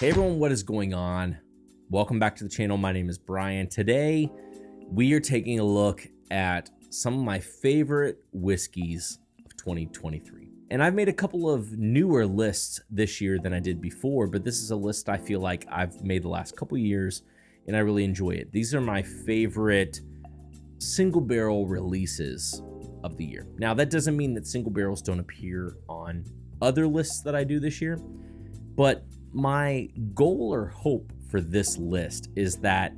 Hey everyone, what is going on? Welcome back to the channel. My name is Brian. Today, we are taking a look at some of my favorite whiskeys of 2023. And I've made a couple of newer lists this year than I did before, but this is a list I feel like I've made the last couple of years and I really enjoy it. These are my favorite single barrel releases of the year. Now, that doesn't mean that single barrels don't appear on other lists that I do this year, but my goal or hope for this list is that,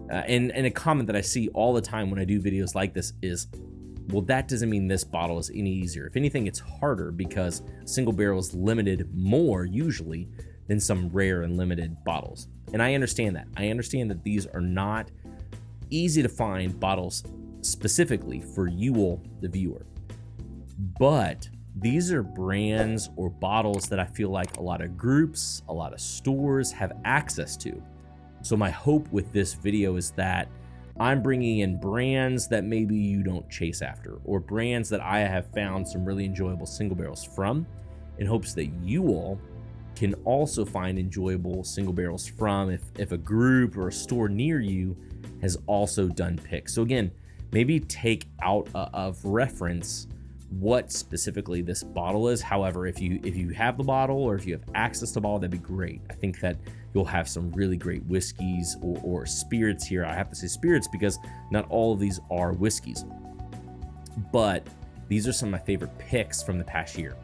and a comment that I see all the time when I do videos like this is, well, that doesn't mean this bottle is any easier. If anything, it's harder because single barrel is limited more usually than some rare and limited bottles. And I understand that. I understand that these are not easy to find bottles specifically for you all, the viewer. But these are brands or bottles that I feel like a lot of groups, a lot of stores have access to. So my hope with this video is that I'm bringing in brands that maybe you don't chase after, or brands that I have found some really enjoyable single barrels from, in hopes that you all can also find enjoyable single barrels from if a group or a store near you has also done picks. So again, maybe take out of reference what specifically this bottle is. However, if you have the bottle or if you have access to the bottle, that'd be great. I think that you'll have some really great whiskeys or spirits here. I have to say spirits because not all of these are whiskeys, but these are some of my favorite picks from the past year.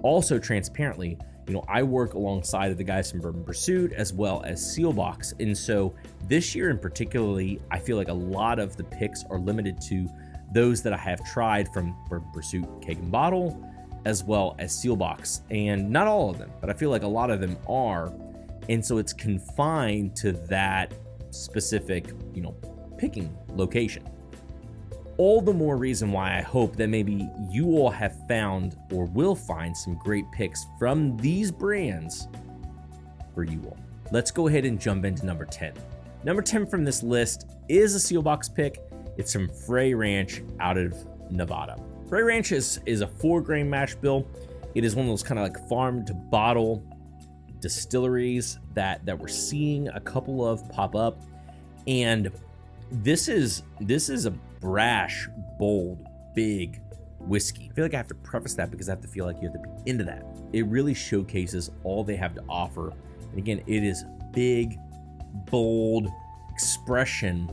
Also, transparently, you know, I work alongside of the guys from Bourbon Pursuit as well as Seelbach, and so this year in particularly, I feel like a lot of the picks are limited to those that I have tried from Bourbon Pursuit Keg and Bottle, as well as Seelbach, and not all of them, but I feel like a lot of them are, and so it's confined to that specific, you know, picking location. All the more reason why I hope that maybe you all have found or will find some great picks from these brands for you all. Let's go ahead and jump into number 10. Number 10 from this list is a Seelbach pick. It's from Frey Ranch out of Nevada. Frey Ranch is a 4-grain mash bill. It is one of those kind of like farm to bottle distilleries that we're seeing a couple of pop up. And this is a brash, bold, big whiskey. I feel like I have to preface that because I have to feel like you have to be into that. It really showcases all they have to offer. And again, it is big, bold expression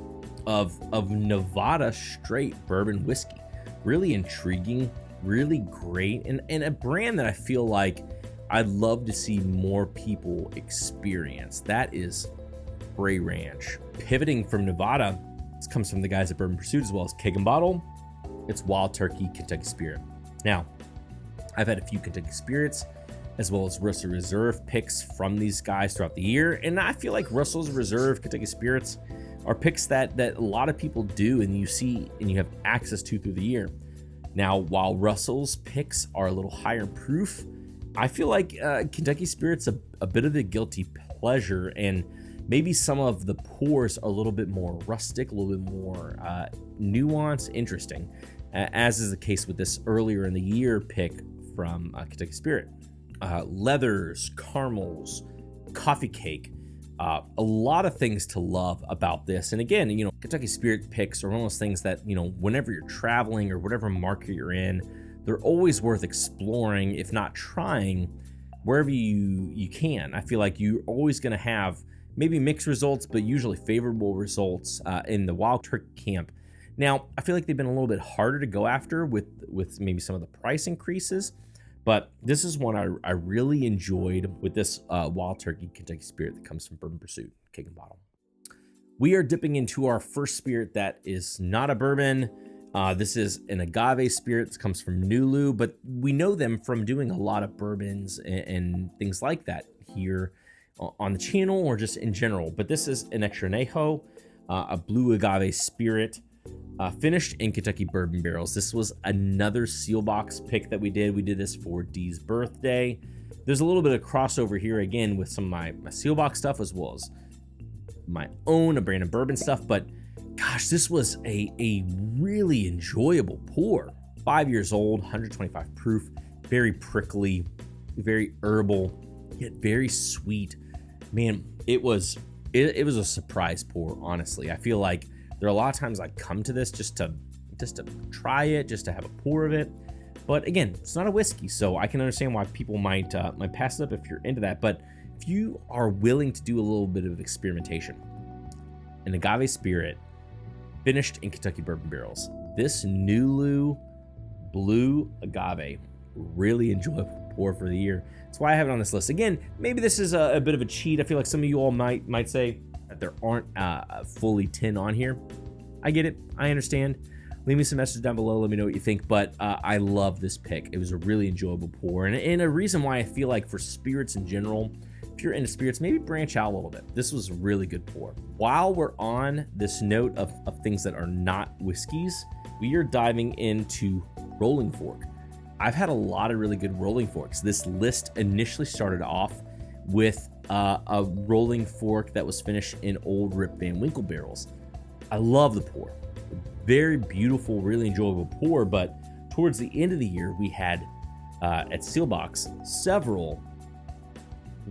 of Nevada straight bourbon whiskey. Really intriguing, really great, and a brand that I feel like I'd love to see more people experience. That is Frey Ranch. Pivoting from Nevada, this comes from the guys at Bourbon Pursuit as well as Keg and Bottle. It's Wild Turkey Kentucky Spirit. Now, I've had a few Kentucky Spirits as well as Russell Reserve picks from these guys throughout the year, and I feel like Russell's Reserve Kentucky Spirits are picks that a lot of people do and you see and you have access to through the year. Now, while Russell's picks are a little higher proof, I feel like Kentucky Spirit's a bit of a guilty pleasure, and maybe some of the pours are a little bit more rustic, a little bit more nuanced, interesting, as is the case with this earlier in the year pick from Kentucky Spirit. Leathers, caramels, coffee cake, a lot of things to love about this. And again, you know, Kentucky Spirit picks are one of those things that, you know, whenever you're traveling or whatever market you're in, they're always worth exploring, if not trying, wherever you can. I feel like you're always going to have maybe mixed results, but usually favorable results in the Wild Turkey camp. Now, I feel like they've been a little bit harder to go after with maybe some of the price increases, but this is one I really enjoyed with this Wild Turkey Kentucky Spirit that comes from Bourbon Pursuit Keg and Bottle. We are dipping into our first spirit that is not a bourbon. This is an agave spirit that comes from Nulu, but we know them from doing a lot of bourbons and things like that here on the channel or just in general. But this is an Extra Añejo, a blue agave spirit, finished in Kentucky bourbon barrels. This was another Seelbach pick that we did. We did this for Dee's birthday. There's a little bit of crossover here again with some of my Seelbach stuff as well as my own Brandon bourbon stuff, but gosh, this was a really enjoyable pour. 5 years old, 125 proof, very prickly, very herbal, yet very sweet. Man, it was a surprise pour, honestly. I feel like there are a lot of times I come to this just to try it, just to have a pour of it. But again, it's not a whiskey, so I can understand why people might pass it up if you're into that. But if you are willing to do a little bit of experimentation, an agave spirit finished in Kentucky bourbon barrels, this Nulu Blue Agave, really enjoyable pour for the year. That's why I have it on this list. Again, maybe this is a bit of a cheat. I feel like some of you all might say that there aren't fully 10 on here. I get it. I understand. Leave me some messages down below. Let me know what you think. But I love this pick. It was a really enjoyable pour. And a reason why I feel like for spirits in general, if you're into spirits, maybe branch out a little bit. This was a really good pour. While we're on this note of things that are not whiskeys, we are diving into rolling fork. I've had a lot of really good rolling forks. This list initially started off with a rolling fork that was finished in old Rip Van Winkle barrels. I love the pour. Very beautiful, really enjoyable pour, but towards the end of the year, we had at Seelbach several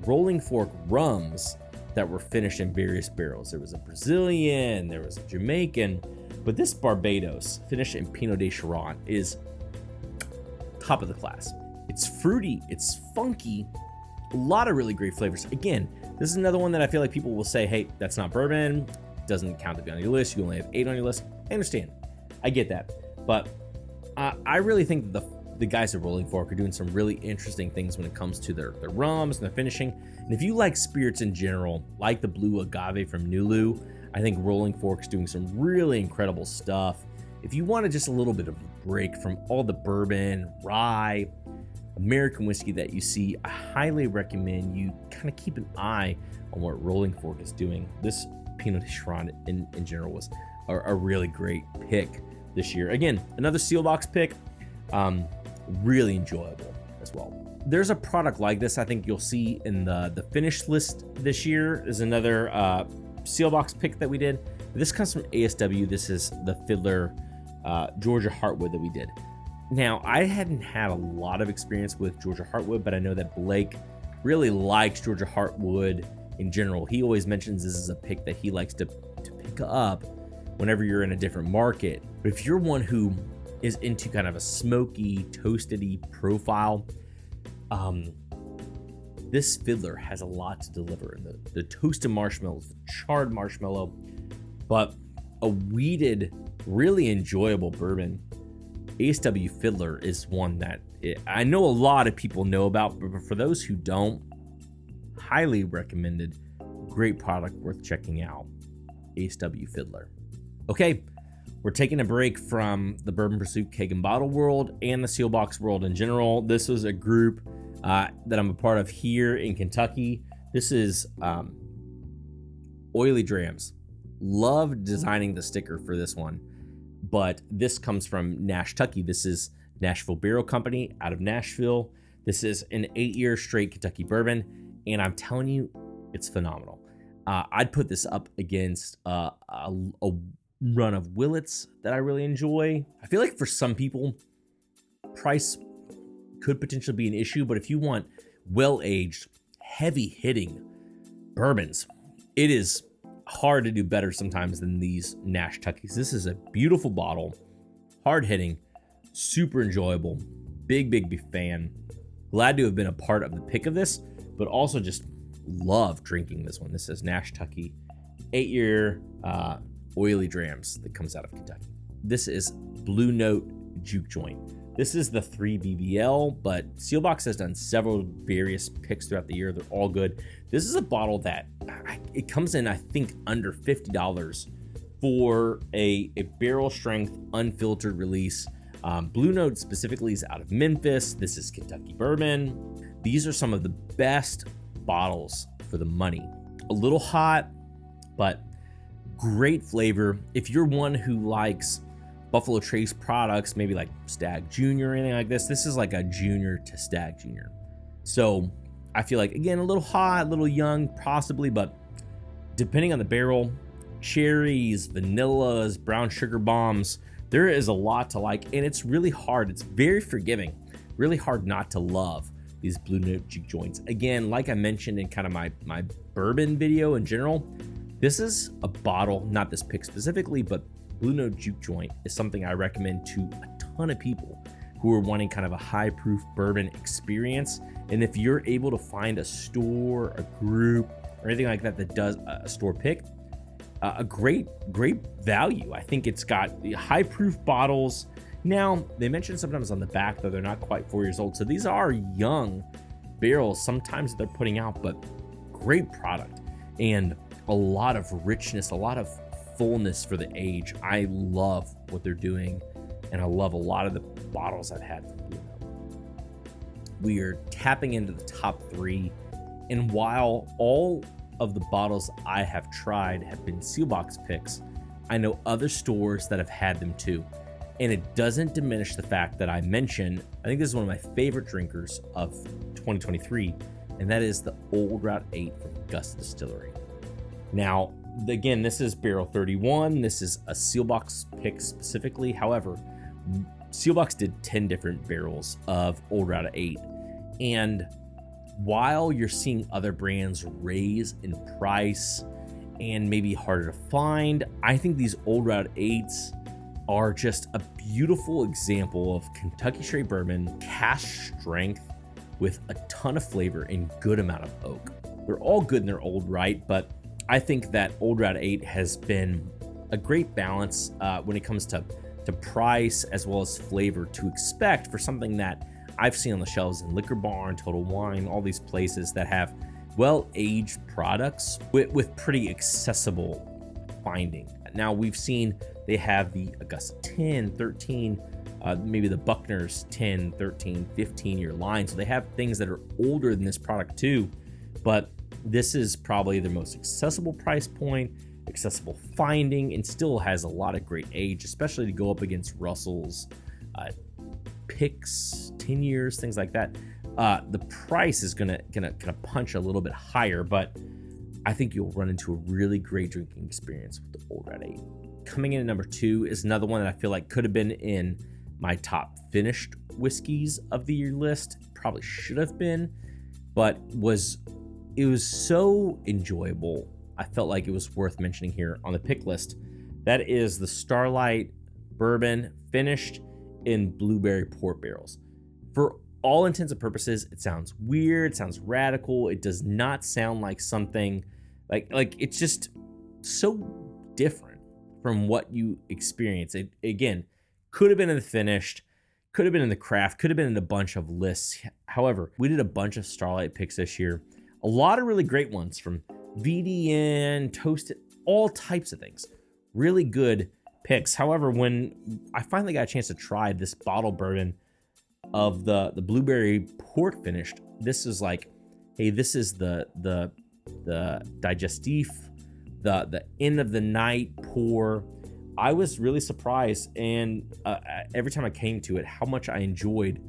rolling fork rums that were finished in various barrels. There was a Brazilian, there was a Jamaican, but this Barbados, finished in Pinot de Chiron, is top of the class. It's fruity, it's funky, a lot of really great flavors. Again, this is another one that I feel like people will say, hey, that's not bourbon, doesn't count to be on your list, you only have 8 on your list. I understand, I get that, but I really think that the guys at Rolling Fork are doing some really interesting things when it comes to their rums and their finishing. And if you like spirits in general, like the Blue Agave from Nulu, I think Rolling Fork's doing some really incredible stuff. If you wanted just a little bit of a break from all the bourbon, rye, American whiskey that you see, I highly recommend you kind of keep an eye on what Rolling Fork is doing. This Pinot de Chiron in general was a really great pick this year. Again, another Seelbach pick, really enjoyable as well. There's a product like this I think you'll see in the finish list this year. Is another Seelbach pick that we did. This comes from ASW. This is the Fiddler Georgia Heartwood that we did. Now, I hadn't had a lot of experience with Georgia Heartwood, but I know that Blake really likes Georgia Heartwood in general. He always mentions this is a pick that he likes to pick up whenever you're in a different market. But if you're one who is into kind of a smoky, toasty profile, this Fiddler has a lot to deliver. The toasted marshmallows, the charred marshmallow, but a weeded, really enjoyable bourbon. ASW Fiddler is one that I know a lot of people know about, but for those who don't, highly recommended. Great product worth checking out. ASW Fiddler. Okay, we're taking a break from the Bourbon Pursuit Keg and Bottle world and the Seelbach world in general. This was a group that I'm a part of here in Kentucky. This is Oily Drams. Love designing the sticker for this one, but this comes from Nash Tucky. This is Nashville Barrel Company out of Nashville. This is an 8-year straight Kentucky bourbon, and I'm telling you, it's phenomenal. I'd put this up against a run of Willets that I really enjoy. I feel like for some people, price could potentially be an issue, but if you want well-aged, heavy-hitting bourbons, it is hard to do better sometimes than these Nash Tuckies. This is a beautiful bottle, hard-hitting, super enjoyable, big fan. Glad to have been a part of the pick of this, but also just love drinking this one. This is Nash Tucky, 8-year Oily Drams that comes out of Kentucky. This is Blue Note Juke Joint. This is the 3 BBL, but Seelbach has done several various picks throughout the year. They're all good. This is a bottle that it comes in, I think, under $50 for a barrel strength, unfiltered release. Blue Note specifically is out of Memphis. This is Kentucky bourbon. These are some of the best bottles for the money. A little hot, but great flavor. If you're one who likes Buffalo Trace products, maybe like Stag Junior or anything like this is like a junior to Stag Junior. So I feel like, again, a little hot, a little young, possibly, but depending on the barrel, cherries, vanillas, brown sugar bombs, there is a lot to like, and it's really hard. It's very forgiving, really hard not to love these Blue Note juke joints. Again, like I mentioned in kind of my bourbon video in general, this is a bottle, not this pick specifically, but Blue Note juke joint is something I recommend to a ton of people who are wanting kind of a high proof bourbon experience. And if you're able to find a store, a group, or anything like that that does a store pick, a great value. I think it's got the high proof bottles. Now, they mention sometimes on the back that they're not quite 4 years old. So these are young barrels sometimes they're putting out, but great product and a lot of richness, a lot of fullness for the age. I love what they're doing, and I love a lot of the bottles I've had from Blue Note. We are tapping into the top 3, and while all of the bottles I have tried have been Seelbach picks, I know other stores that have had them too. And it doesn't diminish the fact that I mentioned, I think this is one of my favorite drinkers of 2023, and that is the Old Route 8 from Augusta Distillery. Now, again, this is barrel 31. This is a Seelbach pick specifically. However, Seelbach did 10 different barrels of Old Route 8. And while you're seeing other brands raise in price and maybe harder to find, I think these Old Route 8s are just a beautiful example of Kentucky straight bourbon, cask strength with a ton of flavor and good amount of oak. They're all good in their old right, but I think that Old Route 8 has been a great balance when it comes to price as well as flavor to expect for something that I've seen on the shelves in Liquor Barn, Total Wine, all these places that have well-aged products with pretty accessible finding. Now, we've seen they have the Augusta 10, 13, maybe the Buckner's 10, 13, 15-year line. So they have things that are older than this product too, but this is probably the most accessible price point, accessible finding, and still has a lot of great age, especially to go up against Russell's picks, 10 years, things like that. The price is gonna punch a little bit higher, but I think you'll run into a really great drinking experience with the Old Route 8. Coming in at number 2 is another one that I feel like could have been in my top finished whiskeys of the year list. Probably should have been, but it was so enjoyable. I felt like it was worth mentioning here on the pick list. That is the Starlight bourbon finished in blueberry port barrels. For all intents and purposes, it sounds weird, it sounds radical. It does not sound like something like it's just so different from what you experience. It again could have been in the finished, could have been in the craft, could have been in a bunch of lists. However, we did a bunch of Starlight picks this year. A lot of really great ones from VDN, Toasted, all types of things. Really good picks. However, when I finally got a chance to try this bottle bourbon of the blueberry port finished, this is like, hey, this is the digestif, the end of the night pour. I was really surprised, and every time I came to it, how much I enjoyed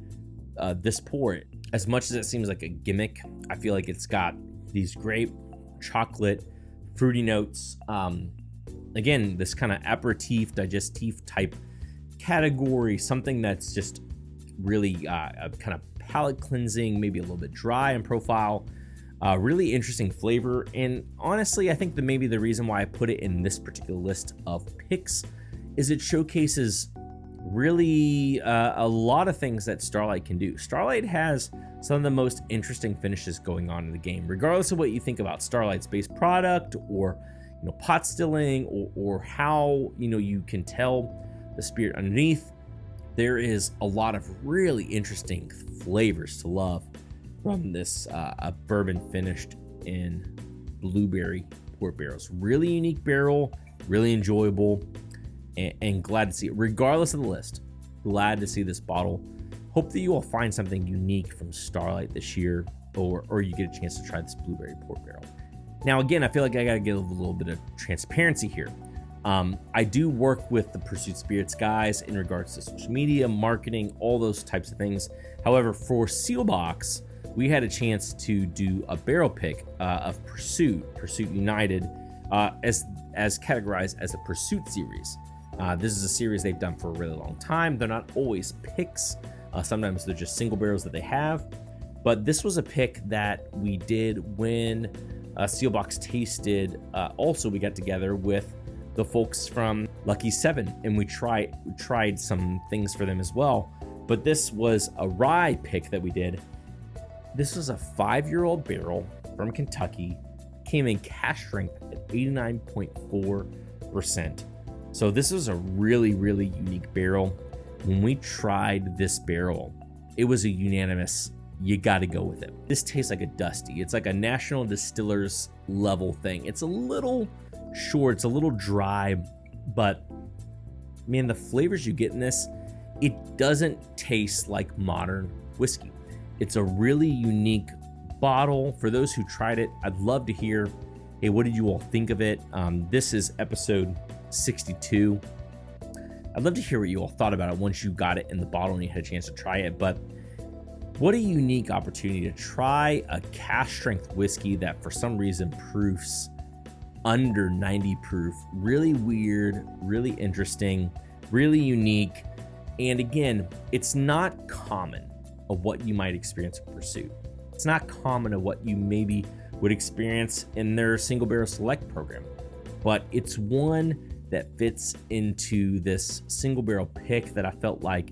this pour. As much as it seems like a gimmick, I feel like it's got these great chocolate, fruity notes. Again, this kind of aperitif, digestif type category, something that's just really kind of palate cleansing, maybe a little bit dry in profile. Really interesting flavor, and honestly, I think that maybe the reason why I put it in this particular list of picks is it showcases really a lot of things that Starlight can do. Starlight has some of the most interesting finishes going on in the game, regardless of what you think about Starlight's base product or pot stilling or how you can tell the spirit underneath. There is a lot of really interesting flavors to love from this bourbon finished in blueberry port barrels. Really unique barrel, really enjoyable, and glad to see it. Regardless of the list, glad to see this bottle. Hope that you all find something unique from Starlight this year, or you get a chance to try this blueberry port barrel. Now, again, I feel like I gotta get a little bit of transparency here. I do work with the Pursuit Spirits guys in regards to social media, marketing, all those types of things. However, for Seelbach, we had a chance to do a barrel pick of Pursuit United, as categorized as a Pursuit series. This is a series they've done for a really long time. They're not always picks. Sometimes they're just single barrels that they have. But this was a pick that we did when Seelbach tasted. Also, we got together with the folks from Lucky 7 and we tried some things for them as well. But this was a rye pick that we did. This was a 5-year-old barrel from Kentucky, came in cask strength at 89.4%. So this was a really, really unique barrel. When we tried this barrel, it was a unanimous, you got to go with it. This tastes like a Dusty. It's like a National Distillers level thing. It's a little short, it's a little dry, but man, the flavors you get in this, it doesn't taste like modern whiskey. It's a really unique bottle. For those who tried it, I'd love to hear, hey, what did you all think of it? This is episode 62. I'd love to hear what you all thought about it once you got it in the bottle and you had a chance to try it. But what a unique opportunity to try a cask strength whiskey that for some reason proofs under 90 proof. Really weird, really interesting, really unique. And again, it's not common of what you might experience in Pursuit. It's not common of what you maybe would experience in their single barrel select program, but it's one that fits into this single barrel pick that I felt like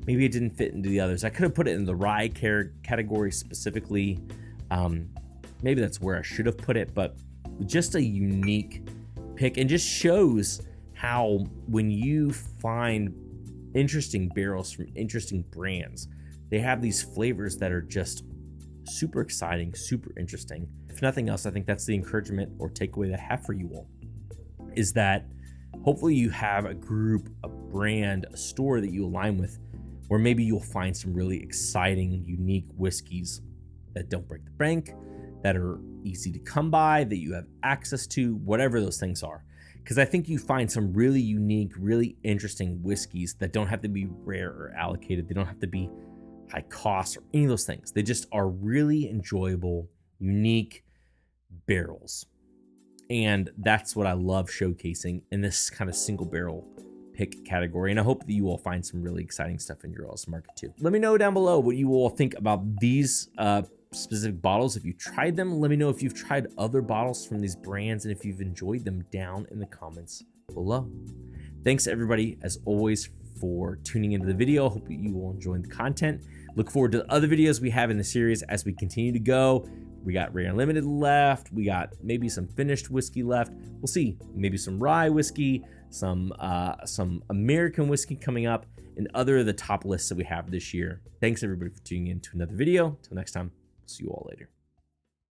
maybe it didn't fit into the others. I could have put it in the rye category specifically. Maybe that's where I should have put it, but just a unique pick, and just shows how when you find interesting barrels from interesting brands, they have these flavors that are just super exciting, super interesting. If nothing else, I think that's the encouragement or takeaway that I have for you all, is that hopefully you have a group, a brand, a store that you align with, where maybe you'll find some really exciting, unique whiskeys that don't break the bank, that are easy to come by, that you have access to, whatever those things are. Because I think you find some really unique, really interesting whiskeys that don't have to be rare or allocated. They don't have to be high cost or any of those things. They just are really enjoyable, unique barrels. And that's what I love showcasing in this kind of single barrel pick category. And I hope that you all find some really exciting stuff in your all's market too. Let me know down below what you all think about these specific bottles. If you tried them, let me know if you've tried other bottles from these brands and if you've enjoyed them down in the comments below. Thanks everybody, as always, for tuning into the video. Hope you will enjoy the content. Look forward to the other videos we have in the series as we continue to go. We got Rare Unlimited left. We got maybe some finished whiskey left. We'll see. Maybe some rye whiskey, some American whiskey coming up, and other of the top lists that we have this year. Thanks everybody for tuning in to another video. Till next time, see you all later.